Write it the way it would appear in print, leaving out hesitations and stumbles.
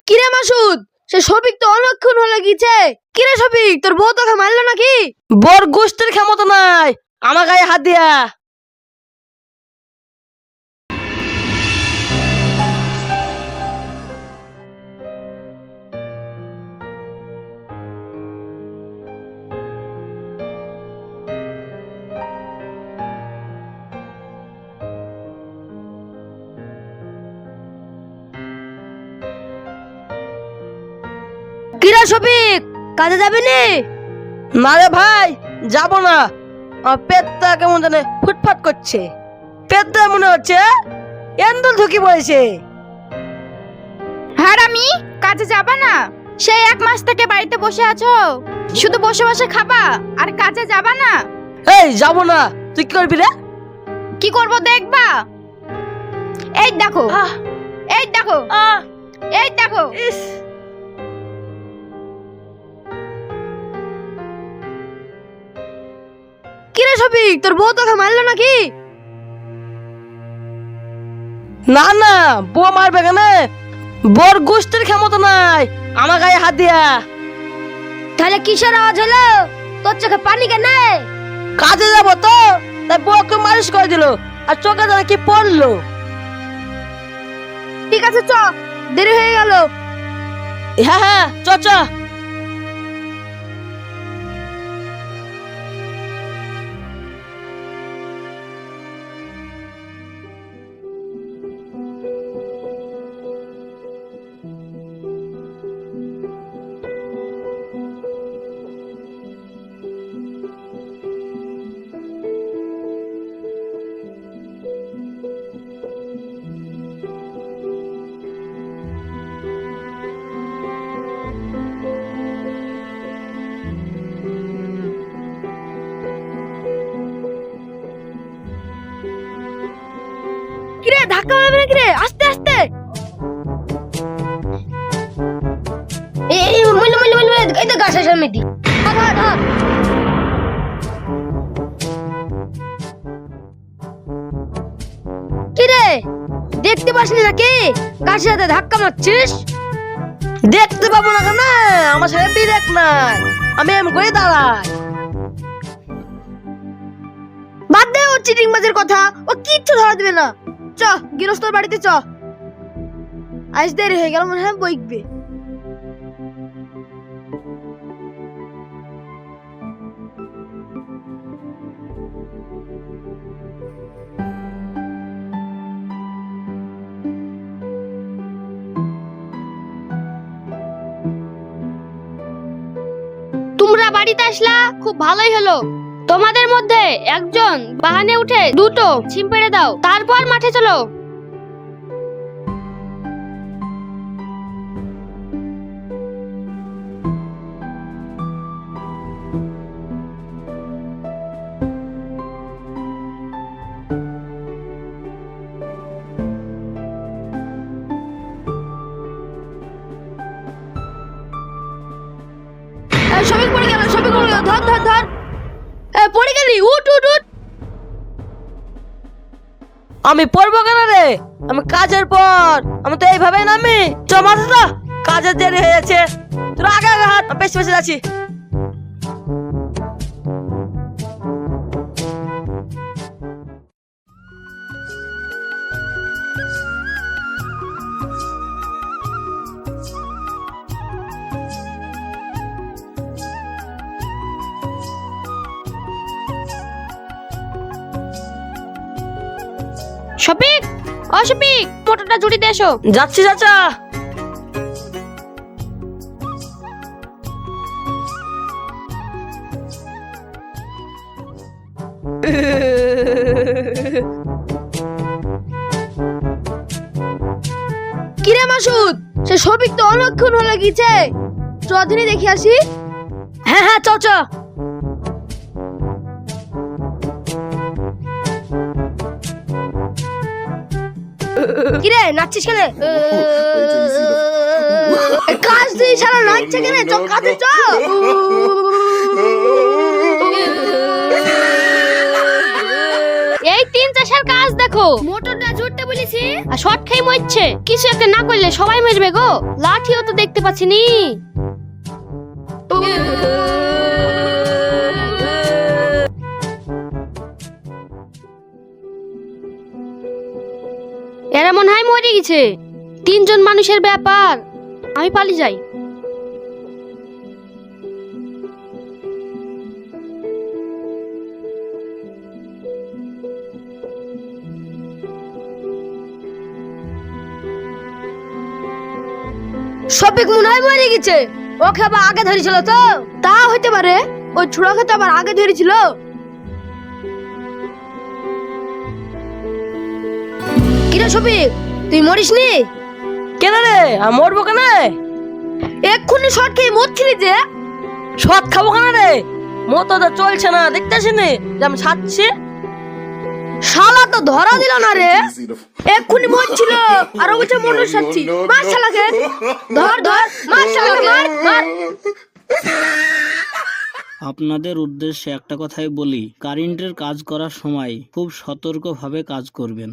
কিরে মাসুদ, সে শফিক তো অনেকক্ষণ হলো গিয়েছে। কিরে শফিক, তোর বউ তোকে মারলো নাকি? বর গোষ্ঠীর ক্ষমতা নাই আমার গায়ে হাত দিয়া। কিরে শফিক, কাজে যাবি নি? না রে ভাই, যাব না। আমার পেটটা কেমন জানে ফুটফাট করছে। পেটটা মনে হচ্ছে এন্দুল ঢুকি পড়েছে। হারামি, কাজে যাবা না? সেই 1 মাস থেকে বাড়িতে বসে আছো, শুধু বসে বসে খাবা আর কাজে যাবা না? এই যাব না। তুই কি করবি রে? কি করব দেখবা? এই দেখো, এই দেখো, এই দেখো। কিরে শফিক, তোর বউ তোকে মারলো নাকি? না না, বউ মারবে কেন? বর গোষ্ঠীর ক্ষমতা নাই আমার গায়ে হাত দিয়া। তাহলে কিসের আওয়াজ হলো? তোর চোখে পানি কেন? কাজে যাব তো, তাই বউকে মালিশ করে দিল আর চোখে জানে কি পড়লো। ঠিক আছে, চ, দেরি হয়ে গেল। হ্যাঁ হ্যাঁ, চ চ। কিরে, ধাক্কা মারবে নাকি রে? আস্তে আস্তে। এই মইলে মইলে মইলে এই তো গাছের সামনে দি। ধর ধর। কিরে, দেখতে পাসনি নাকি গাছের সাথে ধাক্কা মারছিস? দেখতে পাবো না কেন? আমার সাথে বিরেক নাই, আমি এম করে দাঁড়াই। বাদ দে ও চিটিং বাজের কথা, ও কিচ্ছু ধরা দিবে না। চ, গৃহস্থর বাড়িতে চ। আজ দেরি হয়ে গেল, মনে হয় বইকবে। তোমরা বাড়িতে আসলা, খুব ভালোই হলো। তোমাদের মধ্যে একজন বাহানে উঠে দুটো ছিম পেড়ে দাও, তারপর মাঠে চলো। শফিক পড়ে গেল, শফিক পড়ে গেল, ধর ধর ধর। পড়ে গেলি, উঠ উঠ উঠ। আমি পড়বো কেন রে? আমি কাজের পর আমি তো এইভাবে নামি। চ মাথা তো, কাজের দেরি হয়ে যাচ্ছে। তোর আগে আগে হাত, পেছনে পেছনে যাচ্ছি। শফিক, ও শফিক, মোটরটা জুড়ি দিয়ে এসো। যাচ্ছি চাচা। কিরে মাসুদ, সে শফিক তো অনেকক্ষণ হলো গিয়েছে। চদিনে দেখি আসি। হ্যাঁ হ্যাঁ, চ চ। কিরে, নাচছিস কেন? কাজ তুই সারা নাচছে কেন? চ কাজে চ। এই 3 চাষের কাজ দেখো। মোটরটা জুড়তে বলি বলেছি আর শর্ট খেয়ে মরছে, কিছু একটা না করলে সবাই মরবে গো। লাঠিও তো দেখতে পাচ্ছি নি। এরা মনে হয় মরে গেছে। 3 জন মানুষের ব্যাপার, আমি পালিয়ে যাই। শফিক মনে হয় মরে গেছে। ওকে আবার আগে ধরেছিল তো? তা হইতে পারে, ওই ছোড়াকে তো আবার আগে ধরেছিল। কিরে শফিক, তুই মরিসনি? কেন রে, আমি মরবো কেন? এক্ষুনি শর্ট খেয়ে মরছিলি যে। সৎ খাবো কেন রে? মতো তো চলছে না, দেখতেছি নি যে আমি ছাড়ছি। শালা তো ধরা দিল না রে, এক্ষুনি মরছিল আর ও বলছে মনুষ সাচ্ছি। মার শালাকে, ধর ধর, মার শালাকে, মার মার। আপনাদের উদ্দেশ্যে একটা কথাই বলি, কারেন্টের কাজ করার সময় খুব সতর্কভাবে কাজ করবেন।